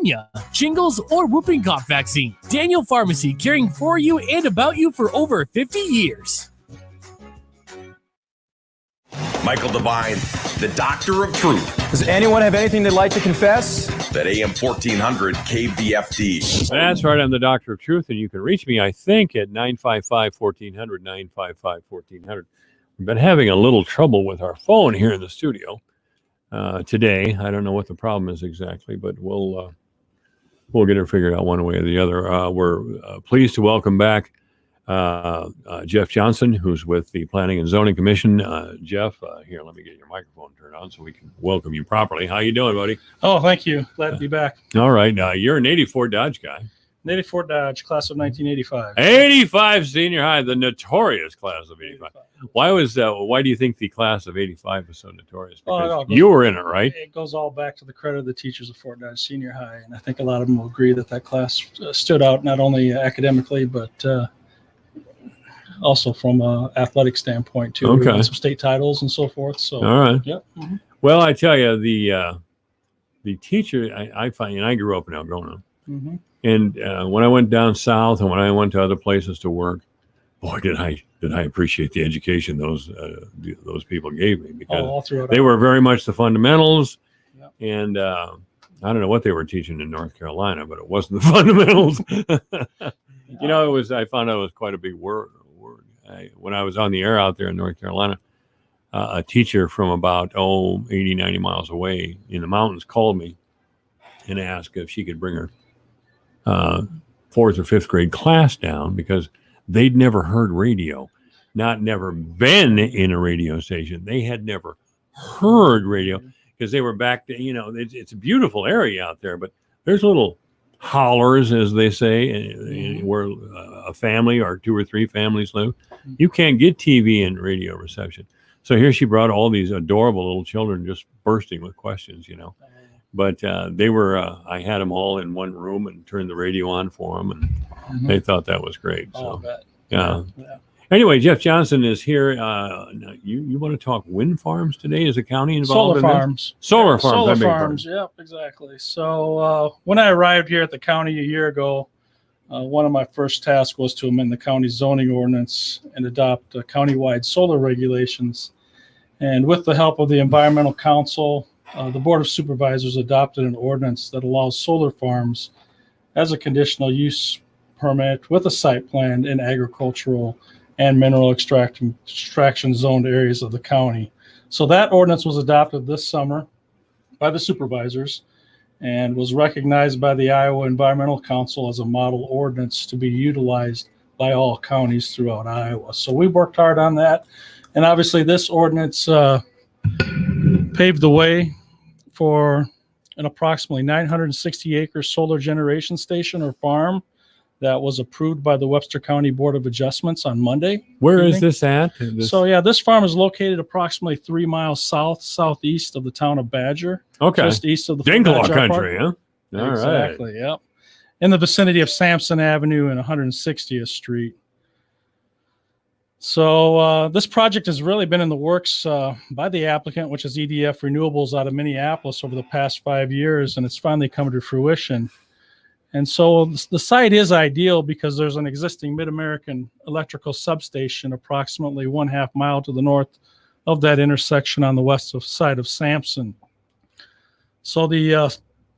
pneumonia, shingles, or whooping cough vaccine. Daniel Pharmacy, caring for you and about you for over 50 years. Michael Devine, the Doctor of Truth. Does anyone have anything they'd like to confess? At AM 1400 KVFD. That's right. I'm the Doctor of Truth, and you can reach me, I think, at 955-1400, 955-1400. We've been having a little trouble with our phone here in the studio today. I don't know what the problem is exactly, but we'll get it figured out one way or the other. We're pleased to welcome back Jeff Johnson, who's with the Planning and Zoning Commission. Jeff, here, let me get your microphone turned on so we can welcome you properly. How you doing, buddy? Oh, thank you. Glad to be back. All right. You're an 84 Dodge guy. An 84 Dodge, class of 1985. 85 senior high, the notorious class of 85. Why do you think the class of 85 was so notorious? Because you were in it, right? It goes all back to the credit of the teachers of Fort Dodge Senior High, and I think a lot of them will agree that class stood out not only academically, but also from an athletic standpoint too. Okay. We won some state titles and so forth. So all right. Yep. Mm-hmm. Well, I tell you, the teacher I find, and I grew up in Algona, mm-hmm. and when I went down south and when I went to other places to work, boy, did I appreciate the education those people gave me, because they were very much the fundamentals. Yep. And I don't know what they were teaching in North Carolina, but it wasn't the fundamentals. You know, I found out it was quite a big word. When I was on the air out there in North Carolina, a teacher from about 80, 90 miles away in the mountains called me and asked if she could bring her 4th or 5th grade class down, because they'd never heard radio, never been in a radio station. They had never heard radio because they were back to, it's a beautiful area out there, but there's little hollers, as they say, where a family or 2 or 3 families live. You can't get TV and radio reception. So here she brought all these adorable little children just bursting with questions, But they were, I had them all in one room and turned the radio on for them, and they thought that was great. So, yeah. Anyway, Jeff Johnson is here. You want to talk wind farms today? Is the county involved in farms? Solar farms. Solar farms. Yep, exactly. So when I arrived here at the county a year ago, one of my first tasks was to amend the county zoning ordinance and adopt countywide solar regulations. And with the help of the Environmental Council, the Board of Supervisors adopted an ordinance that allows solar farms as a conditional use permit with a site plan in agricultural and mineral extraction zoned areas of the county. So that ordinance was adopted this summer by the supervisors and was recognized by the Iowa Environmental Council as a model ordinance to be utilized by all counties throughout Iowa. So we worked hard on that. And obviously this ordinance paved the way for an approximately 960 acre solar generation station or farm that was approved by the Webster County Board of Adjustments on Monday. Where is this at? So this farm is located approximately 3 miles southeast of the town of Badger. Okay. Just east of the Dinklaw country, huh? All exactly, right. Yep. In the vicinity of Sampson Avenue and 160th Street. So this project has really been in the works by the applicant, which is EDF Renewables out of Minneapolis, over the past 5 years, and it's finally come to fruition. And so the site is ideal because there's an existing Mid-American electrical substation approximately 1/2 mile to the north of that intersection on the west side of Sampson. So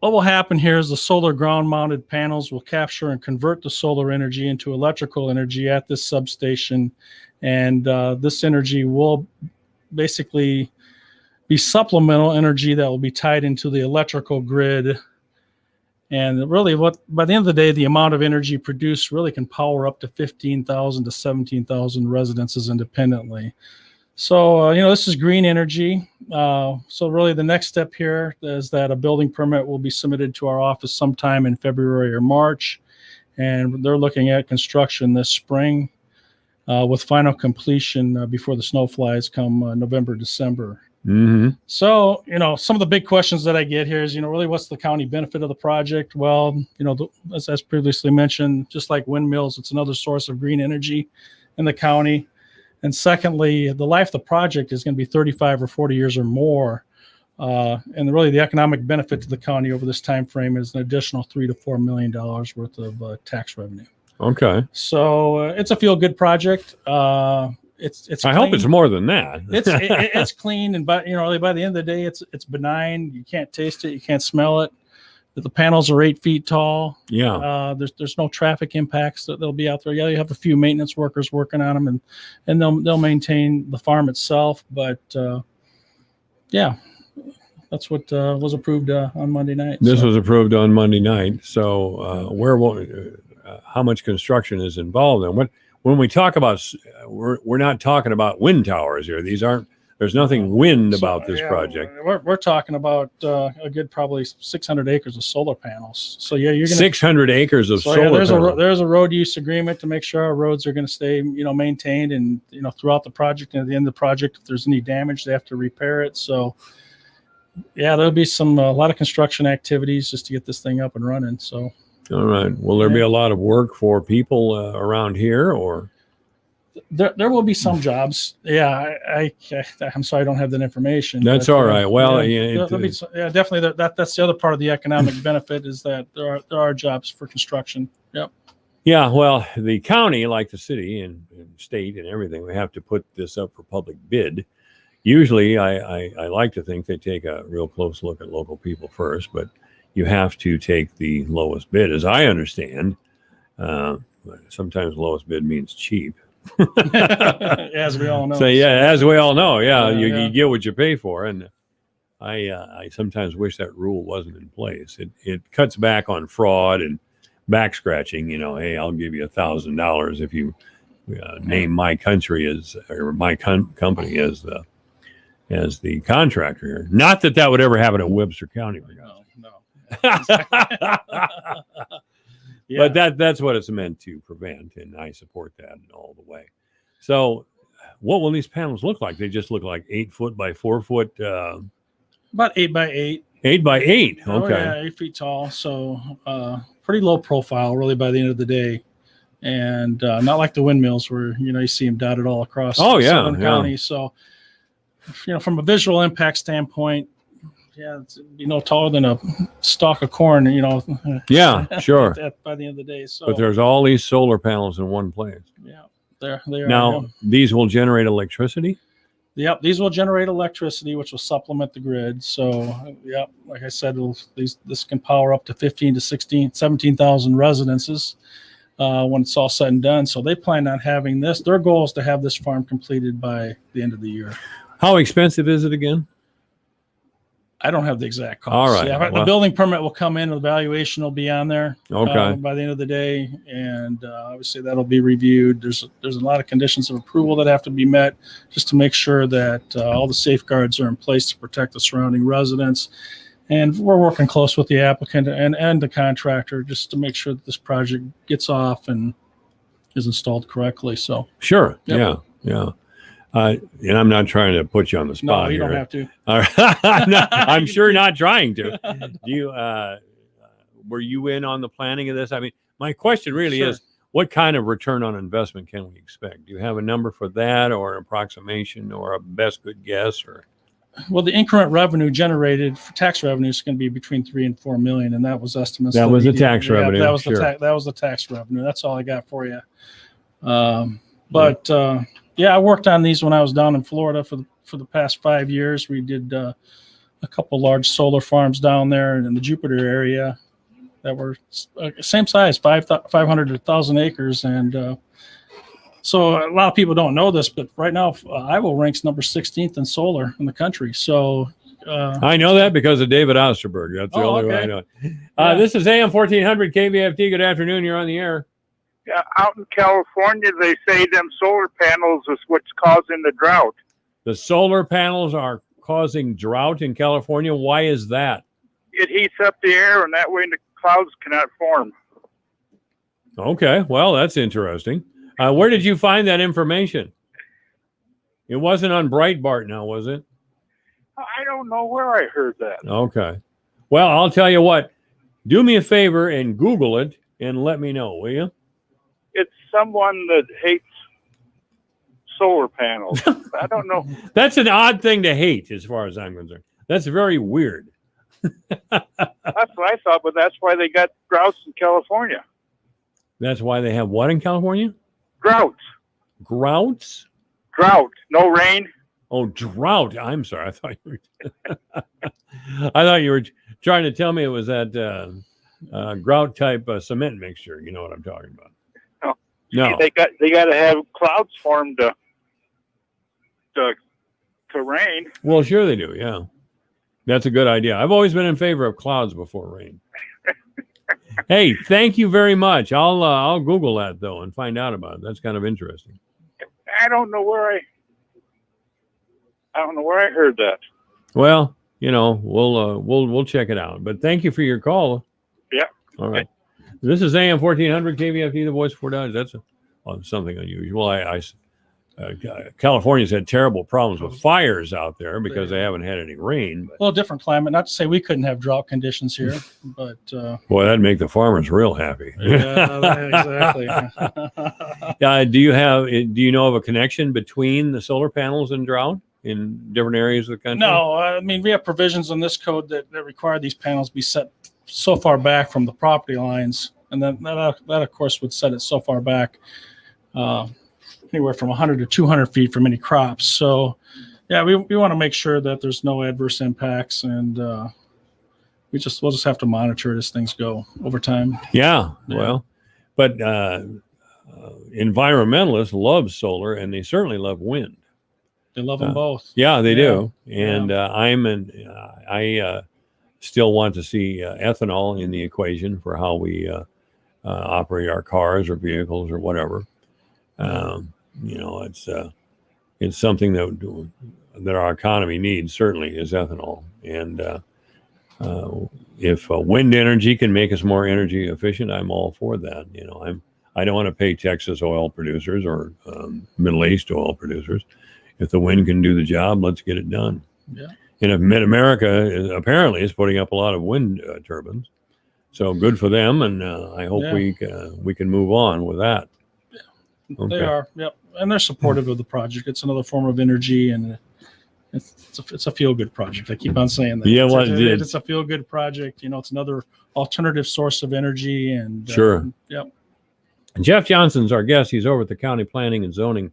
what will happen here is the solar ground-mounted panels will capture and convert the solar energy into electrical energy at this substation. And this energy will basically be supplemental energy that will be tied into the electrical grid. And really, by the end of the day, the amount of energy produced really can power up to 15,000 to 17,000 residences independently. So, this is green energy. So really the next step here is that a building permit will be submitted to our office sometime in February or March. And they're looking at construction this spring with final completion before the snow flies come November, December. Mm-hmm. So, some of the big questions that I get here is, really, what's the county benefit of the project? Well, as previously mentioned, just like windmills, it's another source of green energy in the county. And secondly, the life of the project is going to be 35 or 40 years or more. And really, the economic benefit to the county over this time frame is an additional $3 to $4 million worth of tax revenue. Okay. So it's a feel-good project. It's. I hope it's more than that. It's clean, and by the end of the day, it's benign. You can't taste it, you can't smell it. The panels are 8 feet tall. Yeah. There's no traffic impacts that they'll be out there. Yeah, you have a few maintenance workers working on them, and they'll maintain the farm itself. But yeah, that's what was approved on Monday night. This was approved on Monday night. So how much construction is involved in? When we talk about, we're not talking about wind towers here. There's nothing wind about this project. We're talking about a good probably 600 acres of solar panels. So yeah, you're gonna 600 acres of solar panels. There's a road use agreement to make sure our roads are going to stay maintained and throughout the project. And at the end of the project, if there's any damage, they have to repair it. So yeah, there'll be a lot of construction activities just to get this thing up and running. So. All right. Will there be a lot of work for people around here, or? There will be some jobs. Yeah, I'm sorry I don't have that information. That's all right. Well, definitely. That's the other part of the economic benefit is that there are jobs for construction. Yep. Yeah. Well, the county, like the city and state and everything, we have to put this up for public bid. Usually, I like to think they take a real close look at local people first, but you have to take the lowest bid, as I understand. Sometimes lowest bid means cheap. As we all know. So as we all know, you get what you pay for, and I sometimes wish that rule wasn't in place. It cuts back on fraud and back scratching. Hey, I'll give you $1,000 if you name my country or my company as the contractor here. Not that would ever happen in Webster County. No. But that's what it's meant to prevent, and I support that in all the way. So what will these panels look like? They just look like 8 foot by 4 foot? About 8 by 8. 8 by 8, okay. Oh, yeah, 8 feet tall. So pretty low profile, really, by the end of the day. And not like the windmills where, you see them dotted all across Southern County. So, from a visual impact standpoint, it's taller than a stalk of corn, Yeah, sure. by the end of the day. So, but there's all these solar panels in one place. Yeah, they are. Now, these will generate electricity? Yep, these will generate electricity, which will supplement the grid. So, like I said, this can power up to 15 to 17,000 residences when it's all said and done. So they plan on having this. Their goal is to have this farm completed by the end of the year. How expensive is it again? I don't have the exact cost. All right. Yeah, the building permit will come in. The valuation will be on there by the end of the day, and obviously that'll be reviewed. There's a lot of conditions of approval that have to be met just to make sure that all the safeguards are in place to protect the surrounding residents. And we're working close with the applicant and the contractor just to make sure that this project gets off and is installed correctly. So sure, yeah. And I'm not trying to put you on the spot. No, you here. don't have to. All right. I'm sure not trying to. Do you? Were you in on the planning of this? I mean, my question really is, what kind of return on investment can we expect? Do you have a number for that, or an approximation, or a best good guess, or? Well, the increment revenue generated for tax revenue is going to be between 3 and 4 million, and that was estimates. That was the tax revenue. That was that was the tax revenue. That's all I got for you. I worked on these when I was down in Florida for the past 5 years. We did a couple large solar farms down there in the Jupiter area that were same size, 500 to 1,000 acres, and so a lot of people don't know this, but right now Iowa ranks number 16th in solar in the country. So I know that because of David Osterberg. That's the only way I know it. This is AM 1400 KVFT. Good afternoon. You're on the air. Yeah, out in California, they say them solar panels is what's causing the drought. The solar panels are causing drought in California. Why is that? It heats up the air, and that way the clouds cannot form. Okay, well, that's interesting. Where did you find that information? It wasn't on Breitbart now, was it? I don't know where I heard that. Okay. Well, I'll tell you what. Do me a favor and Google it and let me know, will you? It's someone that hates solar panels. I don't know. That's an odd thing to hate as far as I'm concerned. That's very weird. That's what I thought, but that's why they got droughts in California. That's why they have what in California? Droughts. Grouts? Drought. No rain. Oh, drought. I'm sorry. I thought you were trying to tell me it was that grout type cement mixture. You know what I'm talking about? No. They got to have clouds form to rain. Well, sure they do. Yeah, that's a good idea. I've always been in favor of clouds before rain. Hey, thank you very much. I'll Google that though and find out about it. That's kind of interesting. I don't know where I heard that. Well, we'll check it out. But thank you for your call. Yeah. All right. This is AM 1400 KVFD, the voice of Fort Dodge. That's something unusual. California's had terrible problems with fires out there because they haven't had any rain. But, A little different climate. Not to say we couldn't have drought conditions here, but boy, that'd make the farmers real happy. yeah, exactly. Do you know of a connection between the solar panels and drought in different areas of the country? No, I mean, we have provisions in this code that require these panels be set so far back from the property lines, and then that of course would set it so far back, anywhere from 100 to 200 feet from any crops. So yeah, we want to make sure that there's no adverse impacts, and we'll just have to monitor it as things go over time. Yeah. Well, but environmentalists love solar, and they certainly love wind. They love them both. Yeah, they do. And I still want to see ethanol in the equation for how we operate our cars or vehicles or whatever. It's something that our economy needs, certainly, is ethanol. And if wind energy can make us more energy efficient, I'm all for that. I don't want to pay Texas oil producers or Middle East oil producers. If the wind can do the job, let's get it done. Yeah. And if Mid-America apparently is putting up a lot of wind turbines, so good for them. And I hope we can move on with that. Okay. They are, yep, and they're supportive of the project. It's another form of energy, and it's a feel-good project. I keep on saying that. Yeah, it's a feel-good project. It's another alternative source of energy, and sure. Yep. Jeff Johnson's our guest. He's over at the County Planning and Zoning.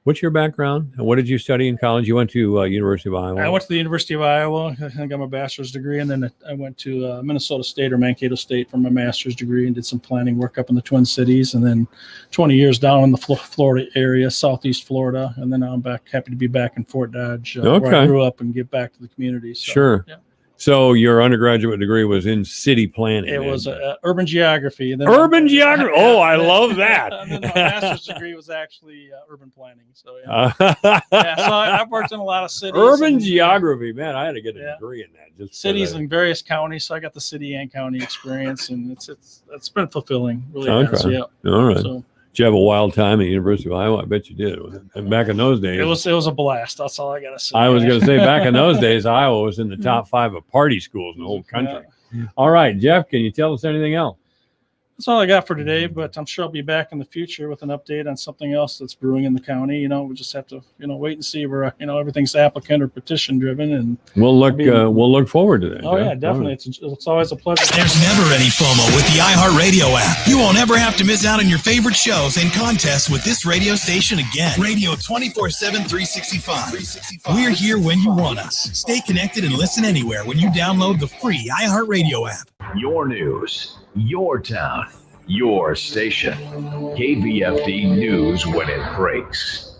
What's your background? What did you study in college? You went to University of Iowa. I went to the University of Iowa. I got my bachelor's degree, and then I went to Minnesota State or Mankato State for my master's degree and did some planning work up in the Twin Cities, and then 20 years down in the Florida area, Southeast Florida, and then now I'm happy to be back in Fort Dodge, where I grew up, and give back to the community. So, sure. Yeah. So your undergraduate degree was in city planning. It was urban geography. And then urban geography. Oh, I love that. And then my master's degree was actually urban planning. So so I've worked in a lot of cities. Urban geography, man. I had to get a degree in that. Just cities in various counties. So I got the city and county experience, and it's been fulfilling. Really has. Yeah. All right. So, did you have a wild time at the University of Iowa? I bet you did. And back in those days, it was a blast. That's all I gotta say. I was going to say, back in those days, Iowa was in the top 5 of party schools in the whole country. Yeah. All right, Jeff, can you tell us anything else? That's all I got for today, but I'm sure I'll be back in the future with an update on something else that's brewing in the county. We just have to, wait and see where, everything's applicant or petition driven, and we'll look forward to that. Oh yeah, definitely. Right. It's always a pleasure. There's never any FOMO with the iHeartRadio app. You won't ever have to miss out on your favorite shows and contests with this radio station again. Radio 24/7, 365. We're here when you want us. Stay connected and listen anywhere when you download the free iHeartRadio app. Your news, your town, your station. KVFD News when it breaks.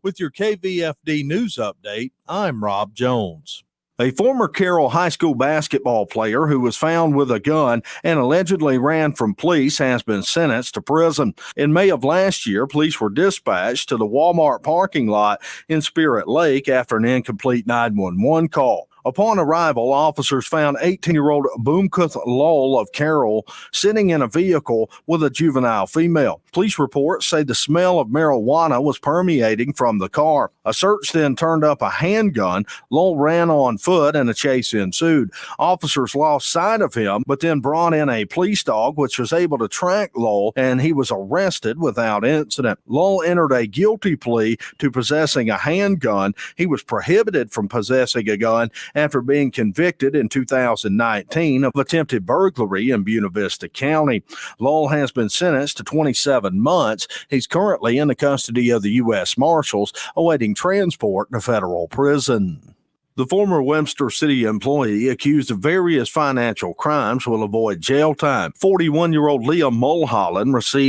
With your KVFD News update, I'm Rob Jones. A former Carroll High School basketball player who was found with a gun and allegedly ran from police has been sentenced to prison. In May of last year, police were dispatched to the Walmart parking lot in Spirit Lake after an incomplete 911 call. Upon arrival, officers found 18-year-old Boomkuth Lowell of Carroll sitting in a vehicle with a juvenile female. Police reports say the smell of marijuana was permeating from the car. A search then turned up a handgun. Lowell ran on foot and a chase ensued. Officers lost sight of him, but then brought in a police dog, which was able to track Lowell, and he was arrested without incident. Lowell entered a guilty plea to possessing a handgun. He was prohibited from possessing a gun after being convicted in 2019 of attempted burglary in Buena Vista County. Lowell has been sentenced to 27 months. He's currently in the custody of the U.S. Marshals, awaiting transport to federal prison. The former Webster City employee accused of various financial crimes will avoid jail time. 41-year-old Leah Mulholland received